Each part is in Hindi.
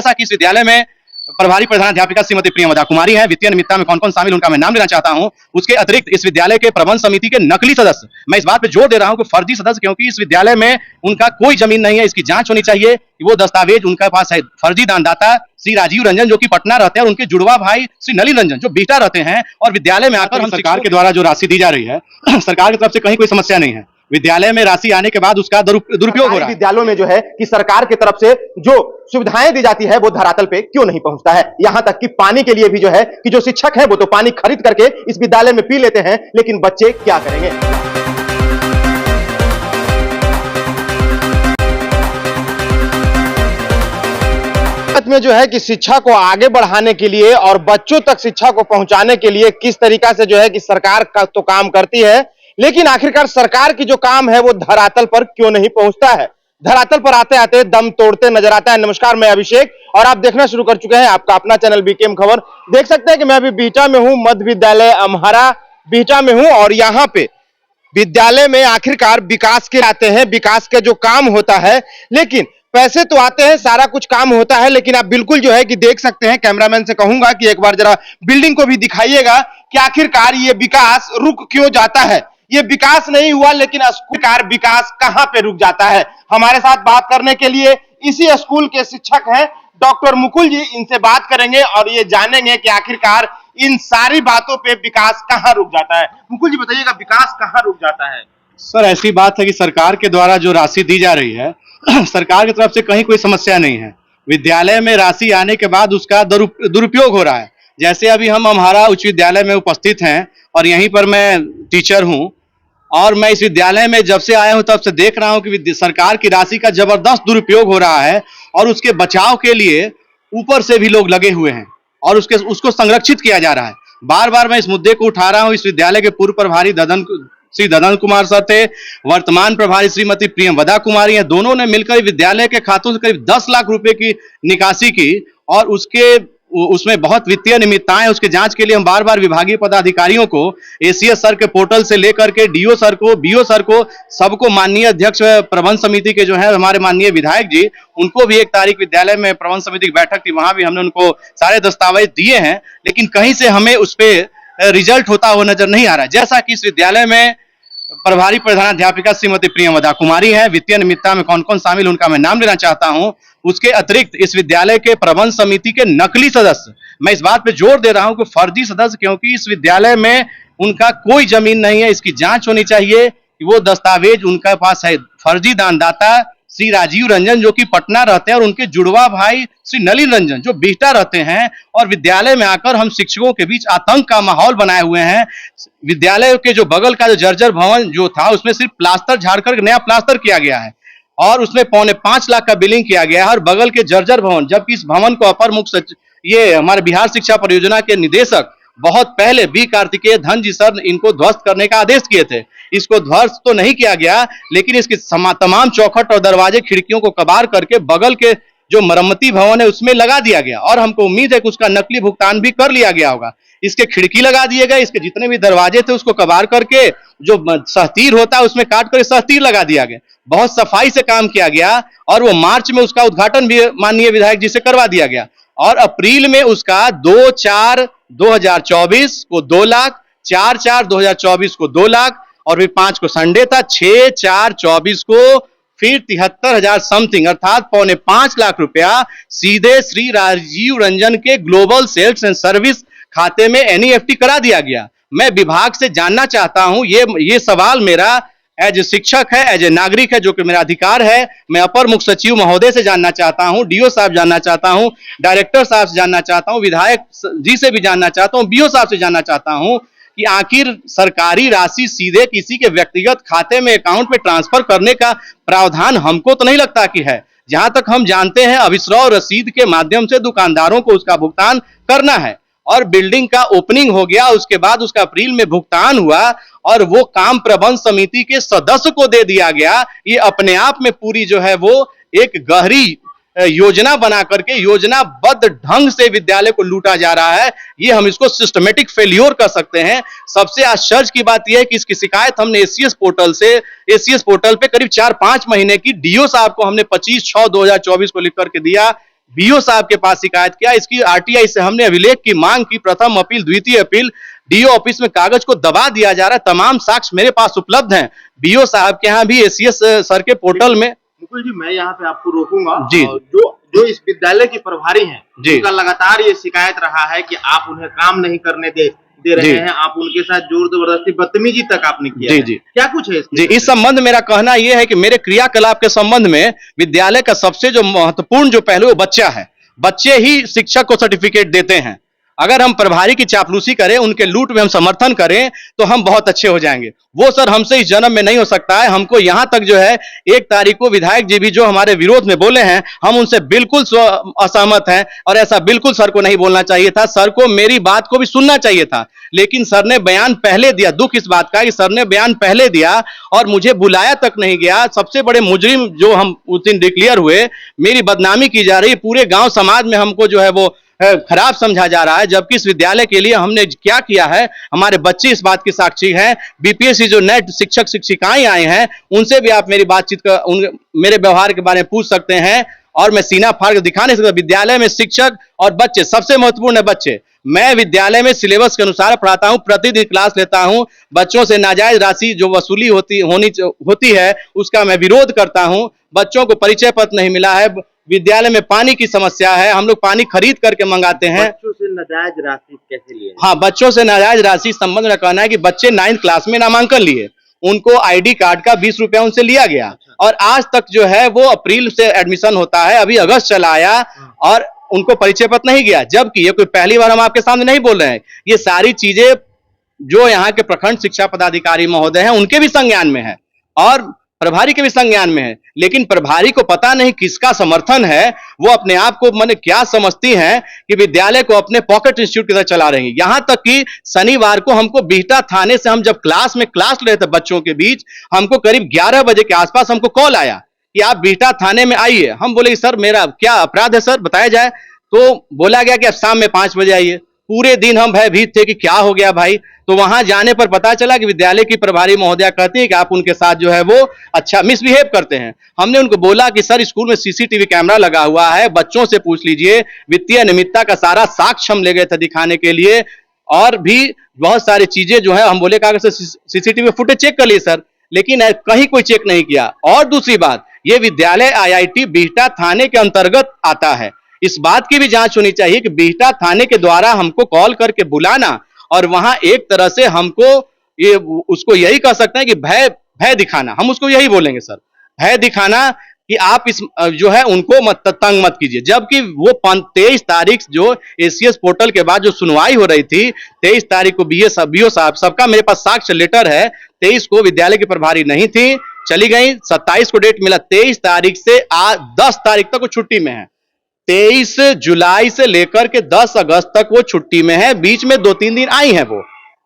जैसा कि इस विद्यालय में प्रभारी प्रधानाध्यापिका श्रीमती प्रियंवदा कुमारी हैं, वित्तीय अनियमितता में कौन कौन शामिल उनका मैं नाम लेना चाहता हूं। उसके अतिरिक्त इस विद्यालय के प्रबंध समिति के नकली सदस्य, मैं इस बात पे जोर दे रहा हूं कि फर्जी सदस्य, क्योंकि इस विद्यालय में उनका कोई जमीन नहीं है, इसकी जांच होनी चाहिए कि वो दस्तावेज उनके पास है। फर्जी दानदाता श्री राजीव रंजन जो कि पटना रहते हैं, और उनके जुड़वा भाई श्री नलिन रंजन जो बिहटा रहते हैं, और विद्यालय में आकर हम सरकार के द्वारा जो राशि दी जा रही है सरकार की तरफ से कहीं कोई समस्या नहीं है। विद्यालय में राशि आने के बाद उसका दुरुपयोग हो रहा है। विद्यालयों में जो है कि सरकार की तरफ से जो सुविधाएं दी जाती है वो धरातल पे क्यों नहीं पहुंचता है। यहां तक कि पानी के लिए भी जो है कि जो शिक्षक है वो तो पानी खरीद करके इस विद्यालय में पी लेते हैं, लेकिन बच्चे क्या करेंगे। में जो है कि शिक्षा को आगे बढ़ाने के लिए और बच्चों तक शिक्षा को पहुंचाने के लिए किस तरीका से जो है कि सरकार का तो काम करती है, लेकिन आखिरकार सरकार की जो काम है वो धरातल पर क्यों नहीं पहुंचता है। धरातल पर आते आते दम तोड़ते नजर आता है। नमस्कार, मैं अभिषेक और आप देखना शुरू कर चुके हैं आपका अपना चैनल बीकेएम खबर। देख सकते हैं कि मैं अभी बिहटा में हूं, मध्य विद्यालय अम्हारा बिहटा में हूं, और यहाँ पे विद्यालय में आखिरकार विकास के आते हैं, विकास का जो काम होता है, लेकिन पैसे तो आते हैं, सारा कुछ काम होता है, लेकिन आप बिल्कुल जो है कि देख सकते हैं, कैमरामैन से कहूंगा कि एक बार जरा बिल्डिंग को भी दिखाइएगा कि आखिरकार ये विकास रुक क्यों जाता है। ये विकास नहीं हुआ, लेकिन आखिरकार विकास कहां पे रुक जाता है। हमारे साथ बात करने के लिए इसी स्कूल के शिक्षक हैं डॉक्टर मुकुल जी, इनसे बात करेंगे और ये जानेंगे कि आखिरकार इन सारी बातों पे विकास कहां रुक जाता है। मुकुल जी बताइएगा, विकास कहां रुक जाता है। सर, ऐसी बात है कि सरकार के द्वारा जो राशि दी जा रही है सरकार की तरफ से कहीं कोई समस्या नहीं है। विद्यालय में राशि आने के बाद उसका दुरुपयोग हो रहा है। जैसे अभी हम अम्हारा उच्च विद्यालय में उपस्थित हैं और यहीं पर मैं टीचर हूं, और मैं इस विद्यालय में जब से आया हूं तब से देख रहा हूं कि सरकार की राशि का जबरदस्त दुरुपयोग हो रहा है, और उसके बचाव के लिए ऊपर से भी लोग लगे हुए हैं और उसको संरक्षित किया जा रहा है। बार बार मैं इस मुद्दे को उठा रहा हूं। इस विद्यालय के पूर्व प्रभारी श्री ददन कुमार सर थे, वर्तमान प्रभारी श्रीमती प्रियंवदा कुमारी हैं। दोनों ने मिलकर विद्यालय के खातों से करीब 10 लाख रुपए की निकासी की, और उसमें बहुत वित्तीय अनियमितताएं, उसके जांच के लिए हम बार बार विभागीय पदाधिकारियों को, एसीएस सर के पोर्टल से लेकर के डीओ सर को, बीओ सर को, सबको, माननीय अध्यक्ष प्रबंध समिति के जो है हमारे माननीय विधायक जी, उनको भी 1 तारीख विद्यालय में प्रबंध समिति की बैठक थी, वहां भी हमने उनको सारे दस्तावेज दिए हैं, लेकिन कहीं से हमें उस पर रिजल्ट होता हुआ नजर नहीं आ रहा है। जैसा कि इस विद्यालय में प्रभारी प्रधानाध्यापिका श्रीमती प्रियंवदा कुमारी हैं, वित्तीय अनियमितता में कौन कौन शामिल उनका मैं नाम लेना चाहता हूं। उसके अतिरिक्त इस विद्यालय के प्रबंध समिति के नकली सदस्य, मैं इस बात पे जोर दे रहा हूं कि फर्जी सदस्य, क्योंकि इस विद्यालय में उनका कोई जमीन नहीं है, इसकी जांच होनी चाहिए कि वो दस्तावेज उनके पास है। फर्जी दानदाता श्री राजीव रंजन जो कि पटना रहते हैं, और उनके जुड़वा भाई श्री नलिन रंजन जो बिहटा रहते हैं, और विद्यालय में आकर हम शिक्षकों के बीच आतंक का माहौल बनाए हुए हैं। विद्यालय के जो बगल का जो जर्जर भवन जो था, उसमें सिर्फ प्लास्टर झाड़कर नया प्लास्टर किया गया है, और उसमें 5.25 लाख का बिलिंग किया गया है। और बगल के जर्जर भवन, जबकि इस भवन को अपर मुख्य सचिव, ये हमारे बिहार शिक्षा परियोजना के निदेशक बहुत पहले बी कार्तिकेय धन जी सर इनको ध्वस्त करने का आदेश किए थे। इसको ध्वस्त तो नहीं किया गया, लेकिन इसकी तमाम चौखट और दरवाजे खिड़कियों को कबाड़ करके बगल के जो मरम्मती भवन है उसमें लगा दिया गया, और हमको उम्मीद है कि उसका नकली भुगतान भी कर लिया गया होगा। इसके खिड़की लगा दिए गए, इसके जितने भी दरवाजे थे उसको कबाड़ करके जो सहतीर होता है उसमें काट कर सहतीर लगा दिया गया। बहुत सफाई से काम किया गया, और वो मार्च में उसका उद्घाटन भी माननीय विधायक जी से करवा दिया गया, और अप्रैल में उसका 2/4/2024 को 2 लाख, 4/4/2024 को 2 लाख, और फिर 5 को संडे था, 6/4/24 को फिर 73,000 समथिंग, अर्थात 4.25 लाख रुपया सीधे श्री राजीव रंजन के ग्लोबल सेल्स एंड सर्विस खाते में एनईएफटी करा दिया गया। मैं विभाग से जानना चाहता हूं, ये सवाल मेरा एज ए शिक्षक है, एज ए नागरिक है, जो कि मेरा अधिकार है। मैं अपर मुख्य सचिव महोदय से जानना चाहता हूं, डीओ साहब जानना चाहता हूं, डायरेक्टर साहब से जानना चाहता हूं, विधायक जी से भी जानना चाहता हूं, बीओ साहब से जानना चाहता हूं कि आखिर सरकारी राशि सीधे किसी के व्यक्तिगत खाते में, अकाउंट में ट्रांसफर करने का प्रावधान हमको तो नहीं लगता कि है। जहां तक हम जानते हैं, अविश्राव रसीद के माध्यम से दुकानदारों को उसका भुगतान करना है, और बिल्डिंग का ओपनिंग हो गया, उसके बाद उसका अप्रैल में भुगतान हुआ, और वो काम प्रबंध समिति के सदस्य को दे दिया गया। ये अपने आप में पूरी जो है वो एक गहरी योजना बना करके योजनाबद्ध ढंग से विद्यालय को लूटा जा रहा है। ये हम इसको सिस्टमेटिक फेल्योर कर सकते हैं। सबसे आश्चर्य की बात यह है कि इसकी शिकायत हमने एसीएस पोर्टल पे करीब 4-5 महीने की डीओ साहब को हमने 25/6/2024 को लिख करके दिया। बीओ साहब के पास शिकायत किया, इसकी आरटीआई से हमने अभिलेख की मांग की, प्रथम अपील, द्वितीय अपील, डीओ ऑफिस में कागज को दबा दिया जा रहा है। तमाम साक्ष्य मेरे पास उपलब्ध हैं। बीओ साहब के यहाँ भी एसीएस सर के पोर्टल में। मुकुल जी, मैं यहाँ पे आपको रोकूंगा जी। जो इस विद्यालय की प्रभारी हैं, जी। उनका लगातार ये शिकायत रहा है कि आप उन्हें काम नहीं करने दे रहे हैं, आप उनके साथ जोर जबरदस्ती, बदतमीजी तक आपने किया जी। है। जी क्या कुछ है जी, इस संबंध मेरा कहना यह है कि मेरे क्रियाकलाप के संबंध में विद्यालय का सबसे जो महत्वपूर्ण जो पहलू बच्चा है, बच्चे ही शिक्षक को सर्टिफिकेट देते हैं। अगर हम प्रभारी की चापलूसी करें, उनके लूट में हम समर्थन करें, तो हम बहुत अच्छे हो जाएंगे। वो सर हमसे इस जन्म में नहीं हो सकता है। हमको यहां तक जो है 1 तारीख को विधायक जी भी जो हमारे विरोध में बोले हैं, हम उनसे बिल्कुल असहमत हैं और ऐसा बिल्कुल सर को नहीं बोलना चाहिए था। सर को मेरी बात को भी सुनना चाहिए था, लेकिन सर ने बयान पहले दिया। दुख इस बात का कि सर ने बयान पहले दिया और मुझे बुलाया तक नहीं गया। सबसे बड़े मुजरिम जो हम उस दिन डिक्लेयर हुए, मेरी बदनामी की जा रही, पूरे गांव समाज में हमको जो है वो खराब समझा जा रहा है, जबकि इस विद्यालय के लिए हमने क्या किया है, हमारे बच्चे इस बात की साक्षी हैं। बीपीएससी जो नए शिक्षक शिक्षिकाएं आए हैं, उनसे भी आप मेरी बातचीत का मेरे व्यवहार के बारे में पूछ सकते हैं और मैं सीना फाड़ के दिखा नहीं सकता। विद्यालय में शिक्षक और बच्चे सबसे महत्वपूर्ण है। बच्चे, मैं विद्यालय में सिलेबस के अनुसार पढ़ाता हूं, प्रतिदिन क्लास लेता हूं। बच्चों से नाजायज राशि जो वसूली होती है, उसका मैं विरोध करता हूं। बच्चों को परिचय पत्र नहीं मिला है। विद्यालय में पानी की समस्या है, हम लोग पानी खरीद करके मंगाते हैं। बच्चों से नाजायज राशि कैसे लिए? हाँ, बच्चों से नाजायज राशि संबंध में कहना है कि बच्चे 9th क्लास में नामांकन लिए, उनको आईडी कार्ड का 20 रुपया उनसे लिया गया और आज तक जो है वो अप्रैल से एडमिशन होता है, अभी अगस्त चला आया और उनको परिचय पत्र नहीं गया। जबकि ये कोई पहली बार हम आपके सामने नहीं बोल रहे हैं, ये सारी चीजें जो यहाँ के प्रखंड शिक्षा पदाधिकारी महोदय हैं उनके भी संज्ञान में है और प्रभारी के भी संज्ञान में है। लेकिन प्रभारी को पता नहीं किसका समर्थन है, वो अपने आप को माने क्या समझती हैं कि विद्यालय को अपने पॉकेट इंस्टीट्यूट की तरह चला रही है। यहां तक कि शनिवार को हमको बिहटा थाने से, हम जब क्लास ले रहे थे बच्चों के बीच, हमको करीब 11 बजे के आसपास हमको कॉल आया कि आप बिहटा थाने में आइए। हम बोले सर मेरा क्या अपराध है सर, बताया जाए। तो बोला गया कि आप शाम में 5 बजे आइए। पूरे दिन हम भयभीत थे कि क्या हो गया भाई। तो वहां जाने पर पता चला कि विद्यालय की प्रभारी महोदया कहती है कि आप उनके साथ जो है वो अच्छा मिसबिहेव करते हैं। हमने उनको बोला कि सर स्कूल में सीसीटीवी कैमरा लगा हुआ है, बच्चों से पूछ लीजिए। वित्तीय अनियमितता का सारा साक्ष्य हम ले गए थे दिखाने के लिए और भी बहुत सारी चीजें जो है हम बोले कागज से सीसीटीवी फुटेज चेक कर लिए सर, लेकिन कहीं कोई चेक नहीं किया। और दूसरी बात, ये विद्यालय आईआईटी बिहटा थाने के अंतर्गत आता है। इस बात की भी जांच होनी चाहिए कि बिहटा थाने के द्वारा हमको कॉल करके बुलाना और वहां एक तरह से हमको ये उसको यही कह सकते हैं कि भय दिखाना, हम उसको यही बोलेंगे सर, भय दिखाना कि आप इस जो है उनको तंग मत कीजिए। जबकि वो 23 तारीख जो एसीएस पोर्टल के बाद जो सुनवाई हो रही थी, 23 तारीख को बीओ साहब सबका मेरे पास साक्ष्य लेटर है। 23 को विद्यालय की प्रभारी नहीं थी, चली गई। 27 को डेट मिला, 23 तारीख से 10 तारीख तक वो छुट्टी में है। 23 जुलाई से लेकर के 10 अगस्त तक वो छुट्टी में है। बीच में 2-3 दिन आई हैं, वो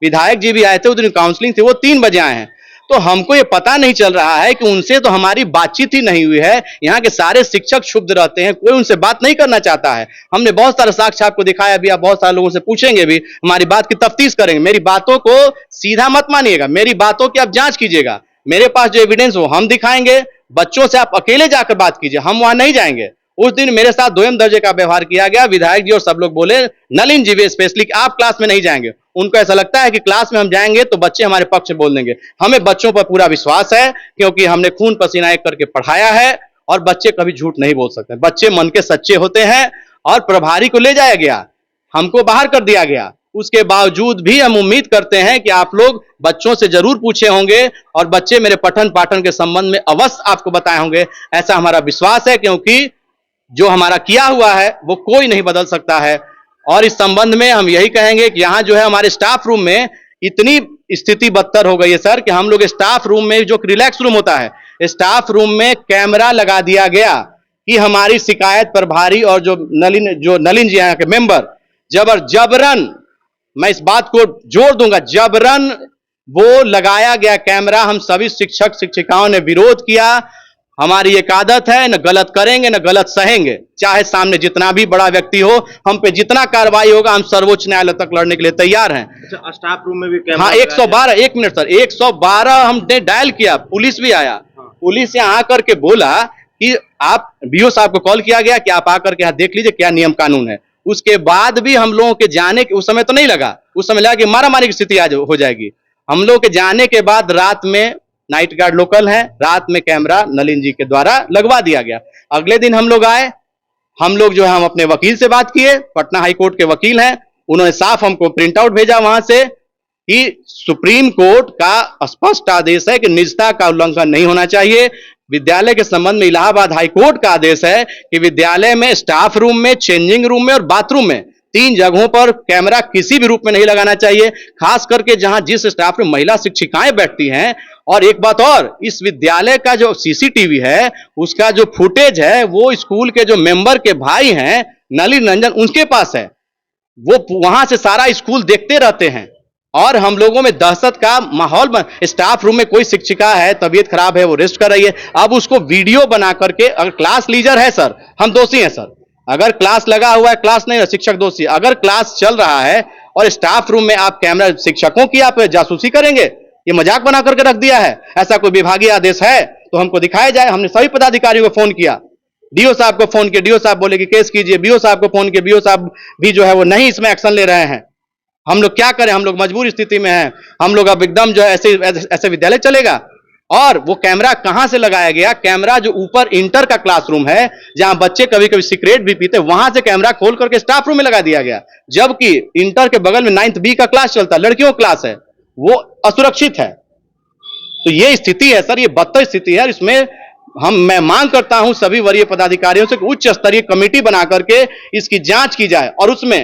विधायक जी भी आए थे, उस दिन काउंसलिंग थी, वो 3 बजे आए हैं। तो हमको ये पता नहीं चल रहा है कि उनसे तो हमारी बातचीत ही नहीं हुई है। यहाँ के सारे शिक्षक क्षुब्ध रहते हैं, कोई उनसे बात नहीं करना चाहता है। हमने बहुत सारे साक्ष्य आपको दिखाया भी, आप बहुत सारे लोगों से पूछेंगे भी, हमारी बात की तफ्तीश करेंगे। मेरी बातों को सीधा मत मानिएगा, मेरी बातों की आप जांच कीजिएगा। मेरे पास जो एविडेंस हो हम दिखाएंगे। बच्चों से आप अकेले जाकर बात कीजिए, हम वहां नहीं जाएंगे। उस दिन मेरे साथ 2M दर्जे का व्यवहार किया गया। विधायक जी और सब लोग बोले, नलिन जी भी स्पेशली, आप क्लास में नहीं जाएंगे। उनको ऐसा लगता है कि क्लास में हम जाएंगे तो बच्चे हमारे पक्ष में बोल देंगे। हमें बच्चों पर पूरा विश्वास है, क्योंकि हमने खून पसीना एक करके पढ़ाया है और बच्चे कभी झूठ नहीं बोल सकते। बच्चे मन के सच्चे होते हैं। और प्रभारी को ले जाया गया, हमको बाहर कर दिया गया। उसके बावजूद भी हम उम्मीद करते हैं कि आप लोग बच्चों से जरूर पूछे होंगे और बच्चे मेरे पठन पाठन के संबंध में अवश्य आपको बताए होंगे। ऐसा हमारा विश्वास है, क्योंकि जो हमारा किया हुआ है वो कोई नहीं बदल सकता है। और इस संबंध में हम यही कहेंगे कि यहाँ जो है हमारे स्टाफ रूम में इतनी स्थिति बदतर हो गई है सर, कि हम लोग स्टाफ रूम में जो रिलैक्स रूम होता है, स्टाफ रूम में कैमरा लगा दिया गया कि हमारी शिकायत प्रभारी और जो नलिन जी यहाँ के मेंबर जबरन, मैं इस बात को जोर दूंगा, जबरन वो लगाया गया कैमरा। हम सभी शिक्षक शिक्षिकाओं ने विरोध किया। हमारी एक आदत है, न गलत करेंगे न गलत सहेंगे, चाहे सामने जितना भी बड़ा व्यक्ति हो, हम पे जितना कार्रवाई होगा हम सर्वोच्च न्यायालय तक लड़ने के लिए तैयार हैं। अच्छा, स्टाफ रूम में भी कैमरा? हाँ, 112, 1 मिनट सर, 112 हमने डायल किया, पुलिस भी आया। पुलिस यहाँ आकर के बोला कि आप बीओ साहब को कॉल किया गया कि आप आकर के यहाँ देख लीजिए क्या नियम कानून है। उसके बाद भी हम लोगों के जाने के उस समय तो नहीं लगा, उस समय लगा कि मारामारी की स्थिति आज हो जाएगी। हम लोग के जाने के बाद रात में नाइट गार्ड लोकल है, रात में कैमरा नलिन जी के द्वारा लगवा दिया गया। अगले दिन हम लोग आए, हम लोग जो है हम अपने वकील से बात किए, पटना हाई कोर्ट के वकील हैं, उन्होंने साफ हमको प्रिंट आउट भेजा वहां से कि सुप्रीम कोर्ट का स्पष्ट आदेश है कि निजता का उल्लंघन नहीं होना चाहिए। विद्यालय के संबंध में इलाहाबाद हाई कोर्ट का आदेश है कि विद्यालय में स्टाफ रूम में, चेंजिंग रूम में और बाथरूम में 3 जगहों पर कैमरा किसी भी रूप में नहीं लगाना चाहिए, खास करके जहां जिस स्टाफ में महिला शिक्षिकाएं बैठती हैं। और एक बात और, इस विद्यालय का जो सीसीटीवी है उसका जो फुटेज है वो स्कूल के जो मेंबर के भाई हैं नलिन रंजन, उनके पास है, वो वहां से सारा स्कूल देखते रहते हैं। और हम लोगों में दहशत का माहौल स्टाफ रूम में कोई शिक्षिका है, तबीयत खराब है, वो रेस्ट कर रही है, अब उसको वीडियो बना करके, अगर क्लास लीजर है सर, हम दोषी हैं सर, अगर क्लास लगा हुआ है, क्लास नहीं है, शिक्षक दोषी। अगर क्लास चल रहा है और स्टाफ रूम में आप कैमरा, शिक्षकों की आप जासूसी करेंगे, ये मजाक बना करके रख दिया है। ऐसा कोई विभागीय आदेश है तो हमको दिखाया जाए। हमने सभी पदाधिकारियों को फोन किया, डीओ साहब को फोन किया, डीओ साहब बोले कि केस कीजिए, बीओ साहब को फोन किया, बीओ साहब भी जो है वो नहीं इसमें एक्शन ले रहे हैं। हम लोग क्या करें, हम लोग मजबूर स्थिति में हैं, हम लोग अब एकदम जो है ऐसे विद्यालय चलेगा। और वो कैमरा कहां से लगाया गया, कैमरा जो ऊपर इंटर का क्लासरूम है जहां बच्चे कभी कभी सिगरेट भी पीते, वहां से कैमरा खोल करके स्टाफ रूम में लगा दिया गया, जबकि इंटर के बगल में 9th B का क्लास चलता है, लड़कियों क्लास है, वो असुरक्षित है। तो ये स्थिति है सर, ये बदतर स्थिति है। इसमें मैं मांग करता हूं सभी वरीय पदाधिकारियों से उच्च स्तरीय कमेटी बना करके इसकी जांच की जाए, और उसमें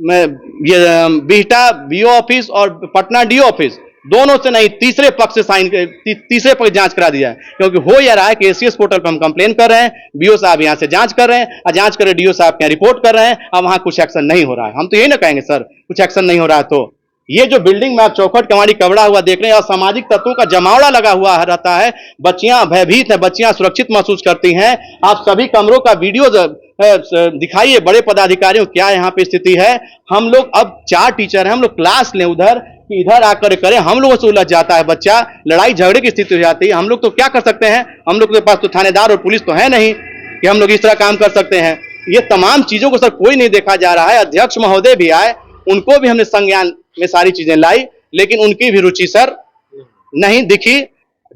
ये बिहटा बीओ ऑफिस और पटना डीओ ऑफिस दोनों से नहीं, तीसरे पक्ष से तीसरे पक्ष जांच करा दिया है। क्योंकि हो यह रहा है कि एसीएस पोर्टल पर हम कंप्लेन कर रहे हैं, बीओ साहब यहां से जांच कर रहे हैं, और जांच कर डीओ साहब यहाँ रिपोर्ट कर रहे हैं, अब वहां कुछ एक्शन नहीं हो रहा है। हम तो यही ना कहेंगे सर, कुछ एक्शन नहीं हो रहा है। तो ये जो बिल्डिंग में आप चौखट कमाड़ी कवड़ा हुआ देख रहे हैं, असामाजिक तत्वों का जमावड़ा लगा हुआ रहता है, बच्चियां भयभीत हैं, बच्चियां सुरक्षित महसूस करती हैं। आप सभी कमरों का वीडियो दिखाइए बड़े पदाधिकारियों, क्या यहाँ पे स्थिति है। हम लोग अब 4 टीचर हैं, हम लोग क्लास लें उधर कि इधर आकर करें, हम लोगों से उलझ जाता है बच्चा, लड़ाई झगड़े की स्थिति हो जाती है। हम लोग तो क्या कर सकते हैं, हम लोग के पास तो थानेदार और पुलिस तो है नहीं कि हम लोग इस तरह काम कर सकते हैं। ये तमाम चीजों को सर कोई नहीं देखा जा रहा है। अध्यक्ष महोदय भी आए, उनको भी हमने संज्ञान में सारी चीजें लाई, लेकिन उनकी भी रुचि सर नहीं दिखी।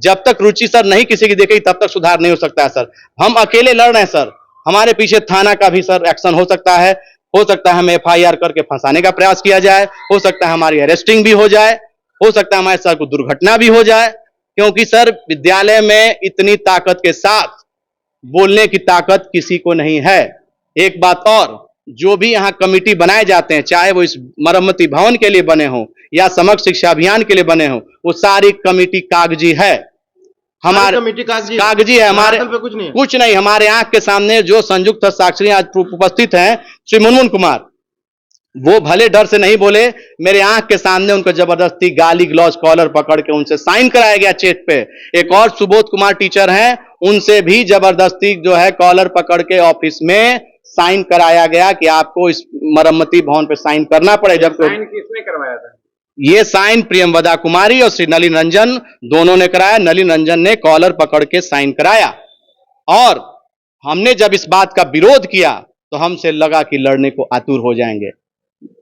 जब तक रुचि सर नहीं किसी की दिखेगी तब तक सुधार नहीं हो सकता है सर। हम अकेले लड़ रहे हैं सर, हमारे पीछे थाना का भी सर एक्शन हो सकता है हमें एफआईआर करके फंसाने का प्रयास किया जाए, हो सकता है हमारी अरेस्टिंग भी हो जाए, हो सकता है हमारे साथ कोई दुर्घटना भी हो जाए। क्योंकि सर विद्यालय में इतनी ताकत के साथ बोलने की ताकत किसी को नहीं है। एक बात और, जो भी यहाँ कमेटी बनाए जाते हैं, चाहे वो इस मरम्मती भवन के लिए बने हो या समग्र शिक्षा अभियान के लिए बने हो, वो सारी कमेटी कागजी है। हमारे कमेटी कागजी है, हमारे पे कुछ नहीं। हमारे आंख के सामने जो संयुक्त साक्षी आज उपस्थित हैं, श्री मुनमुन कुमार, वो भले डर से नहीं बोले, मेरे आंख के सामने उनको जबरदस्ती गाली गलौज कॉलर पकड़ के उनसे साइन कराया गया चेक पे। एक और सुबोध कुमार टीचर हैं, उनसे भी जबरदस्ती जो है कॉलर पकड़ के ऑफिस में साइन कराया गया कि आपको इस मरम्मती भवन पे साइन करना पड़े। जब साइन किसने करवाया था? ये साइन प्रियमवदा कुमारी और श्री नलिन रंजन दोनों ने कराया। नलिन रंजन ने कॉलर पकड़ के साइन कराया, और हमने जब इस बात का विरोध किया तो हमसे लगा कि लड़ने को आतुर हो जाएंगे।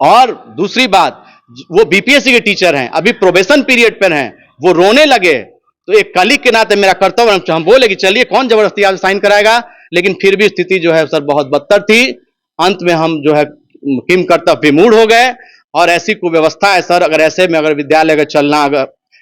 और दूसरी बात, वो बीपीएससी के टीचर हैं, अभी प्रोबेशन पीरियड पर हैं, वो रोने लगे। तो एक कलीग के नाते मेरा कर्तव्य, हम बोले कि चलिए कौन जबरदस्ती आप साइन कराएगा, लेकिन फिर भी स्थिति जो है सर बहुत बदतर थी। अंत में हम जो है किम कर्तव्य विमूढ़ हो गए। और ऐसी कुव्यवस्था है सर, अगर ऐसे में अगर विद्यालय का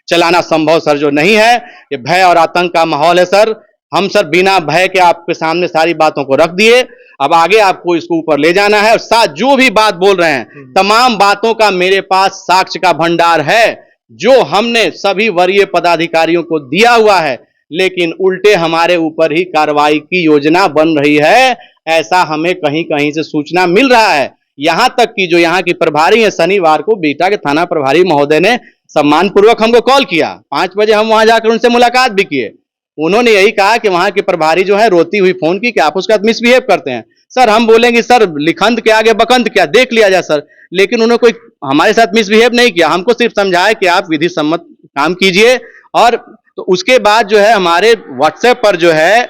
चलाना संभव सर जो नहीं है, ये भय और आतंक का माहौल है सर। हम सर बिना भय के आपके सामने सारी बातों को रख दिए, अब आगे आपको इसको ऊपर ले जाना है। और साथ जो भी बात बोल रहे हैं, तमाम बातों का मेरे पास साक्ष्य का भंडार है, जो हमने सभी वरीय पदाधिकारियों को दिया हुआ है, लेकिन उल्टे हमारे ऊपर ही कार्रवाई की योजना बन रही है, ऐसा हमें कहीं कहीं से सूचना मिल रहा है। यहां तक कि जो यहाँ की प्रभारी है, शनिवार को बिहटा के थाना प्रभारी महोदय ने सम्मानपूर्वक हमको कॉल किया, 5 बजे हम वहां जाकर उनसे मुलाकात भी किए। उन्होंने यही कहा कि वहां के प्रभारी जो है रोती हुई फोन की कि आप उसका मिसबिहेव करते हैं। सर हम बोलेंगे सर लिखंत के आगे बकंत क्या, देख लिया जाए सर। लेकिन उन्होंने कोई हमारे साथ मिसबिहेव नहीं किया, हमको सिर्फ समझाया कि आप विधि सम्मत काम कीजिए। और तो उसके बाद जो है हमारे व्हाट्सएप पर जो है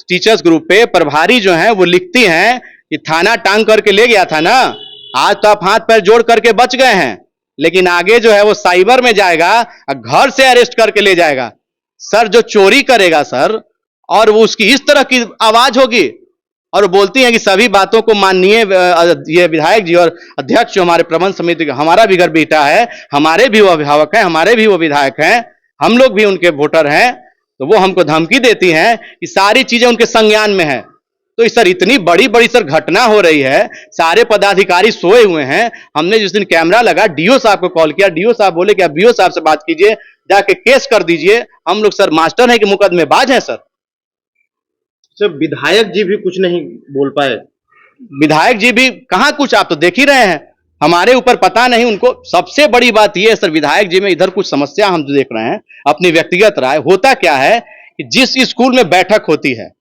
टीचर्स ग्रुप पे प्रभारी जो है वो लिखती हैं कि थाना टांग करके ले गया था ना, आज तो आप हाथ पैर जोड़ करके बच गए हैं, लेकिन आगे जो है वो साइबर में जाएगा और घर से अरेस्ट करके ले जाएगा। सर जो चोरी करेगा सर, और वो उसकी इस तरह की आवाज होगी, और वो बोलती हैं कि सभी बातों को माननीय ये विधायक जी और अध्यक्ष जो हमारे प्रबंध समिति का, हमारा भी घर बेटा है, हमारे भी वो अभिभावक हैं, हमारे भी वो विधायक हैं, हम लोग भी उनके वोटर हैं, तो वो हमको धमकी देती हैं कि सारी चीजें उनके संज्ञान में है। तो सर इतनी बड़ी बड़ी सर घटना हो रही है, सारे पदाधिकारी सोए हुए हैं। हमने जिस दिन कैमरा लगा डीओ साहब को कॉल किया, डीओ साहब बोले कि आप बीओ साहब से बात कीजिए, जाके केस कर दीजिए। हम लोग सर मास्टर हैं कि मुकदमेबाज हैं सर। विधायक जी भी कुछ नहीं बोल पाए। विधायक जी भी कहां कुछ, आप तो देख ही रहे हैं, हमारे ऊपर पता नहीं उनको। सबसे बड़ी बात यह है सर, विधायक जी में इधर कुछ समस्या हम जो देख रहे हैं, अपनी व्यक्तिगत राय। होता क्या है कि जिस स्कूल में बैठक होती है,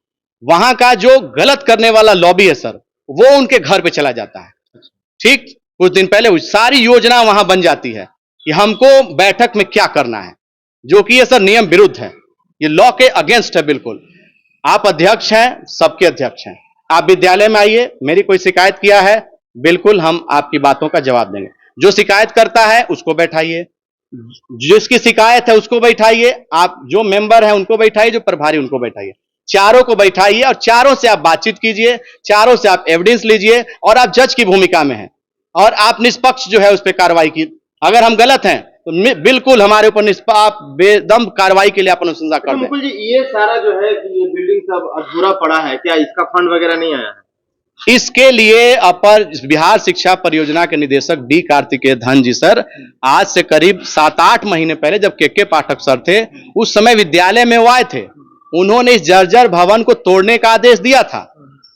वहां का जो गलत करने वाला लॉबी है सर, वो उनके घर पे चला जाता है। ठीक कुछ दिन पहले सारी योजना वहां बन जाती है कि हमको बैठक में क्या करना है, जो कि ये सर नियम विरुद्ध है, ये लॉ के अगेंस्ट है बिल्कुल। आप अध्यक्ष हैं, सबके अध्यक्ष हैं, आप विद्यालय में आइए, मेरी कोई शिकायत किया है, बिल्कुल हम आपकी बातों का जवाब देंगे। जो शिकायत करता है उसको बैठाइए, जिसकी शिकायत है उसको बैठाइए, आप जो मेंबर हैं उनको बैठाइए, जो प्रभारी उनको बैठाइए, चारों को बैठाइए और चारों से आप बातचीत कीजिए, चारों से आप एविडेंस लीजिए, और आप जज की भूमिका में हैं और आप निष्पक्ष जो है उस पर कार्रवाई की। अगर हम गलत हैं तो बिल्कुल हमारे ऊपर निष्पाप बेदम कार्रवाई के लिए आप अनुशंसा कर दें। मुकुल जी, ये सारा जो है कि ये बिल्डिंग सब अधूरा पड़ा है, क्या इसका फंड वगैरह नहीं आया है? इसके लिए अपर बिहार शिक्षा परियोजना के निदेशक डी कार्तिकेय धन जी सर आज से करीब 7-8 महीने पहले, जब के पाठक सर थे, उस समय विद्यालय में वो आए थे। उन्होंने इस जर्जर भवन को तोड़ने का आदेश दिया था।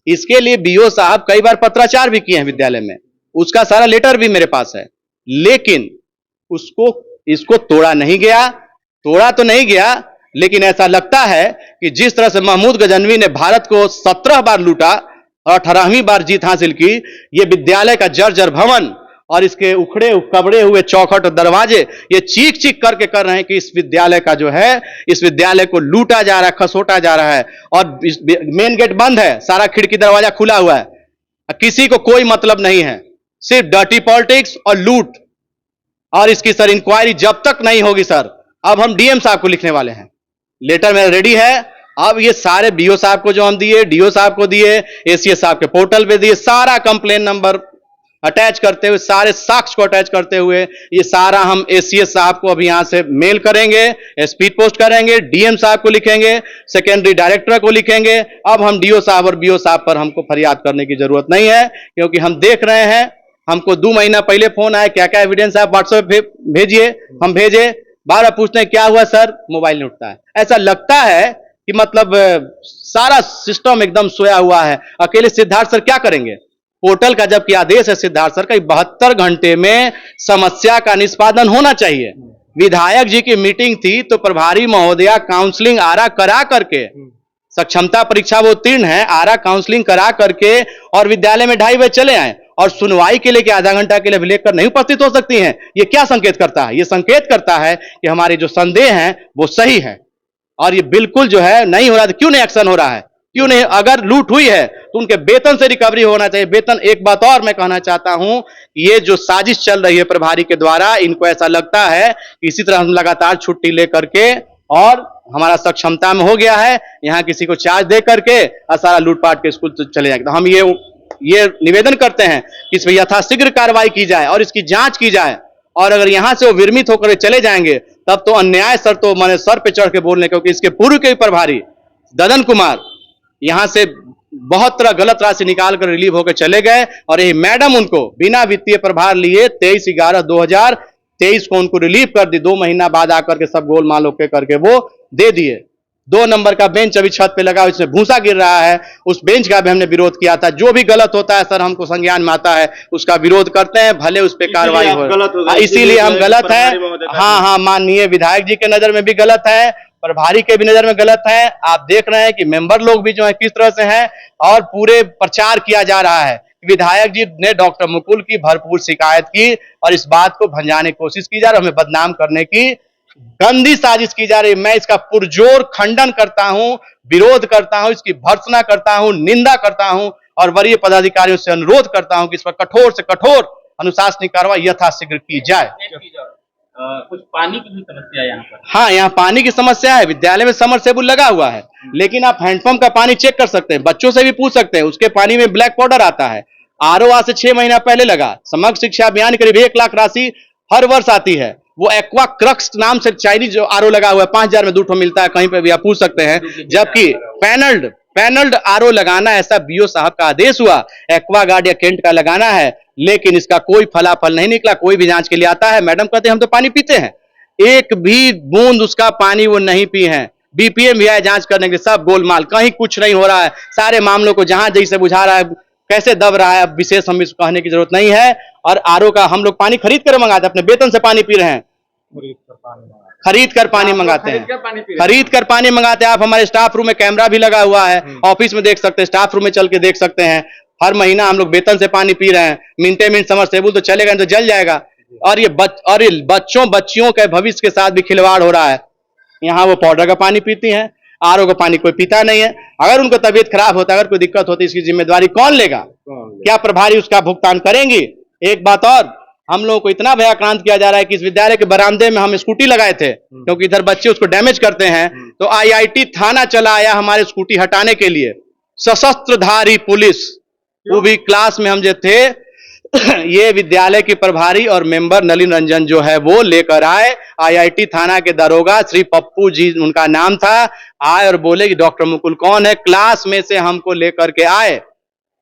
इसके लिए बीओ साहब कई बार पत्राचार भी किए हैं विद्यालय में, उसका सारा लेटर भी मेरे पास है, लेकिन इसको तोड़ा नहीं गया। तोड़ा तो नहीं गया, लेकिन ऐसा लगता है कि जिस तरह से महमूद गजनवी ने भारत को 17 बार लूटा और 18वीं बार जीत हासिल की, ये विद्यालय का जर्जर भवन और इसके उखड़े कबड़े हुए चौखट और दरवाजे ये चीख चीख करके कर रहे हैं कि इस विद्यालय का जो है, इस विद्यालय को लूटा जा रहा है, खसोटा जा रहा है, और मेन गेट बंद है, सारा खिड़की दरवाजा खुला हुआ है, किसी को कोई मतलब नहीं है, सिर्फ डर्टी पॉलिटिक्स और लूट। और इसकी सर इंक्वायरी जब तक नहीं होगी सर, अब हम डीएम साहब को लिखने वाले हैं, लेटर मेरा रेडी है। अब ये सारे बीओ साहब को जो हम दिए, डीओ साहब को दिए, एसीएस साहब के पोर्टल पे दिए, सारा कंप्लेन नंबर अटैच करते हुए, सारे साक्ष्य को अटैच करते हुए, ये सारा हम एसीएस साहब को अभी यहां से मेल करेंगे, स्पीड पोस्ट करेंगे, डीएम साहब को लिखेंगे, सेकेंडरी डायरेक्टर को लिखेंगे। अब हम डीओ साहब और बीओ साहब पर हमको फरियाद करने की जरूरत नहीं है, क्योंकि हम देख रहे हैं, हमको 2 महीना पहले फोन आया, क्या क्या एविडेंस आप व्हाट्सएप पे भेजिए, हम भेजे, बार बार पूछते हैं क्या हुआ सर, मोबाइल नहीं उठता है। ऐसा लगता है कि मतलब सारा सिस्टम एकदम सोया हुआ है। अकेले सिद्धार्थ सर क्या करेंगे? पोर्टल का जबकि आदेश है सिद्धार्थ सर का 72 घंटे में समस्या का निष्पादन होना चाहिए। विधायक जी की मीटिंग थी तो प्रभारी महोदया काउंसलिंग आरा करा करके, सक्षमता परीक्षा वो उत्तीर्ण है, आरा काउंसलिंग करा करके और विद्यालय में 2:30 बजे चले आए, और सुनवाई के लिए कि आधा घंटा के लिए अभिलेख नहीं उपस्थित हो सकती हैं। ये क्या संकेत करता है? ये संकेत करता है कि हमारे जो संदेह हैं वो सही है, और ये बिल्कुल जो है नहीं हो रहा। तो क्यों नहीं एक्शन हो रहा है? क्यों नहीं? अगर लूट हुई है तो उनके वेतन से रिकवरी होना चाहिए। वेतन, एक बात और मैं कहना चाहता हूं, ये जो साजिश चल रही है प्रभारी के द्वारा, इनको ऐसा लगता है कि इसी तरह हम लगातार छुट्टी लेकर के और हमारा सक्षमता में हो गया है, यहां किसी को चार्ज दे करके और सारा लूटपाट के स्कूल चले जाएंगे। तो हम ये निवेदन करते हैं कि इस पर यथाशीघ्र कार्रवाई की जाए और इसकी जांच की जाए, और अगर यहां से वो विरमित होकर चले जाएंगे तब तो अन्याय सर, तो मैंने सर पे चढ़ के बोलने, क्योंकि इसके पूर्व के प्रभारी ददन कुमार यहां से बहुत तरह गलत राशि निकाल कर रिलीव होकर चले गए, और यही मैडम उनको बिना वित्तीय प्रभार लिए 23/11/2023 को उनको रिलीव कर दी। 2 महीना बाद आकर के सब गोलमाल ओके करके वो दे दिए। 2 नंबर का बेंच अभी छत पे लगा, इसमें भूसा गिर रहा है, उस बेंच का भी हमने विरोध किया था। जो भी गलत होता है सर, हमको संज्ञान में आता है, उसका विरोध करते हैं, भले उस पर कार्रवाई हो। इसीलिए हम गलत है। हाँ, माननीय विधायक जी के नजर में भी गलत है, प्रभारी के भी नजर में गलत है। आप देख रहे हैं कि मेंबर लोग भी जो है किस तरह से हैं, और पूरे प्रचार किया जा रहा है। विधायक जी ने डॉक्टर मुकुल की भरपूर शिकायत की और इस बात को भंजाने की कोशिश की जा रही है, हमें बदनाम करने की गंदी साजिश की जा रही है। मैं इसका पुरजोर खंडन करता हूं, विरोध करता हूं, इसकी भर्त्सना करता हूं, निंदा करता हूं और वरीय पदाधिकारियों से अनुरोध करता हूं कि इस पर कठोर से कठोर अनुशासनिक कार्रवाई यथाशीघ्र की जाए। कुछ पानी की भी समस्या यहाँ पर। हाँ, यहाँ पानी की समस्या है। विद्यालय में समरसेबुल लगा हुआ है, लेकिन आप हैंडपंप का पानी चेक कर सकते हैं, बच्चों से भी पूछ सकते हैं। उसके पानी में ब्लैक पाउडर आता है। आरओ आज से 6 महीना पहले लगा। समग्र शिक्षा अभियान करीब 1 लाख राशि हर वर्ष आती है। वो एक्वा क्रक्स नाम से चाइनीज आरओ लगा हुआ है, 5000 में 2 ठो मिलता है, कहीं पे भी आप पूछ सकते हैं। जबकि पैनल्ड आरओ लगाना, ऐसा बीओ साहब का आदेश हुआ, एक्वा गार्ड या केंट का लगाना है, लेकिन इसका कोई फलाफल नहीं निकला। कोई भी जांच के लिए आता है, मैडम कहते हैं हम तो पानी पीते हैं, एक भी बूंद उसका पानी वो नहीं पी है। बीपीएम भी आए जांच करने के लिए, सब गोलमाल, कहीं कुछ नहीं हो रहा है। सारे मामलों को जहां जैसे बुझा रहा है, कैसे दब रहा है, अब विशेष हम इसको कहने की जरूरत नहीं है। और आरओ का हम लोग पानी खरीद कर मंगाते हैं, अपने वेतन से पानी पी रहे हैं, खरीद कर पानी मंगाते हैं, खरीद कर पानी मंगाते हैं। आप हमारे स्टाफ रूम में कैमरा भी लगा हुआ है, ऑफिस में देख सकते हैं, स्टाफ रूम में चल के देख सकते हैं। हर महीना हम लोग वेतन से पानी पी रहे हैं। मिनटे मिनट समरसेबुल तो चलेगा नहीं तो जल जाएगा। और ये बच्चों बच्चियों के भविष्य के साथ भी खिलवाड़ हो रहा है। यहाँ वो पाउडर का पानी पीती हैं, आरओ का पानी कोई पीता नहीं है। अगर उनको तबीयत खराब होता, अगर कोई दिक्कत होती, इसकी जिम्मेदारी कौन लेगा? क्या प्रभारी उसका भुगतान करेंगी? एक बात और, हम लोगों को इतना भयाक्रांत किया जा रहा है कि इस विद्यालय के बरामदे में हम स्कूटी लगाए थे, क्योंकि इधर बच्चे उसको डैमेज करते हैं, तो आईआईटी थाना चला आया हमारे स्कूटी हटाने के लिए, सशस्त्रधारी पुलिस। वो भी क्लास में हम जो थे ये विद्यालय की प्रभारी और मेंबर नलिन रंजन जो है वो लेकर आए। आईआईटी थाना के दरोगा श्री पप्पू जी उनका नाम था, आए और बोले कि डॉक्टर मुकुल कौन है, क्लास में से हमको लेकर के आए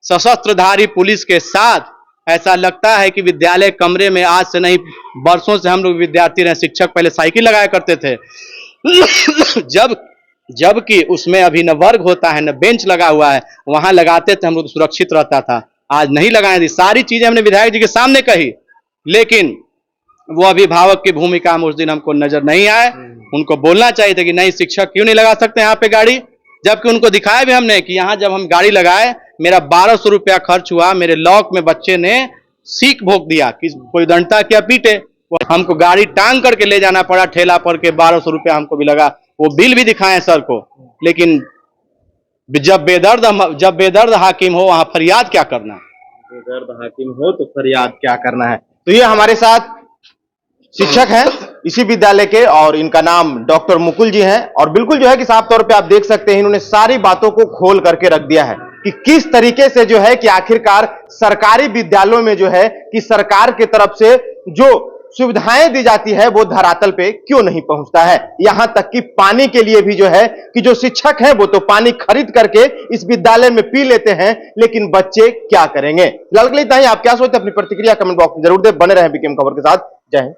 सशस्त्रधारी पुलिस के साथ। ऐसा लगता है कि विद्यालय कमरे में आज से नहीं, बरसों से हम लोग विद्यार्थी रहे। शिक्षक पहले साइकिल लगाया करते थे जबकि उसमें अभी न वर्ग होता है न बेंच लगा हुआ है, वहां लगाते थे हम लोग, सुरक्षित रहता था। आज नहीं लगाए थी। सारी चीजें हमने विधायक जी के सामने कही, लेकिन वो अभिभावक की भूमिका में उस दिन हमको नजर नहीं आए। उनको बोलना चाहिए था कि नहीं, शिक्षक क्यों नहीं लगा सकते यहाँ पे गाड़ी, जबकि उनको दिखाया भी हमने कि यहाँ जब हम गाड़ी लगाए, मेरा 1200 रुपया खर्च हुआ, मेरे लॉक में बच्चे ने सीख भोग दिया कि कोई दंडता क्या पीटे, हमको गाड़ी टांग करके ले जाना पड़ा ठेला पर के, 1200 रुपया हमको भी लगा। वो बिल भी दिखाए सर को, लेकिन जब बेदर्द हाकिम हो वहां फरियाद क्या करना? बेदर्द हाकिम हो तो फरियाद क्या करना है। तो ये हमारे साथ शिक्षक हैं इसी विद्यालय के, और इनका नाम डॉक्टर मुकुल जी हैं। और बिल्कुल जो है कि साफ तौर पे आप देख सकते हैं, इन्होंने सारी बातों को खोल करके रख दिया है कि किस तरीके से जो है कि आखिरकार सरकारी विद्यालयों में जो है कि सरकार की तरफ से जो सुविधाएं दी जाती है वो धरातल पे क्यों नहीं पहुंचता है। यहां तक कि पानी के लिए भी जो है कि जो शिक्षक हैं वो तो पानी खरीद करके इस विद्यालय में पी लेते हैं, लेकिन बच्चे क्या करेंगे। फिलहाल इतना ही। आप क्या सोचते हैं, अपनी प्रतिक्रिया कमेंट बॉक्स में जरूर दें। बने रहें बीकेएम खबर के साथ। जय हिंद।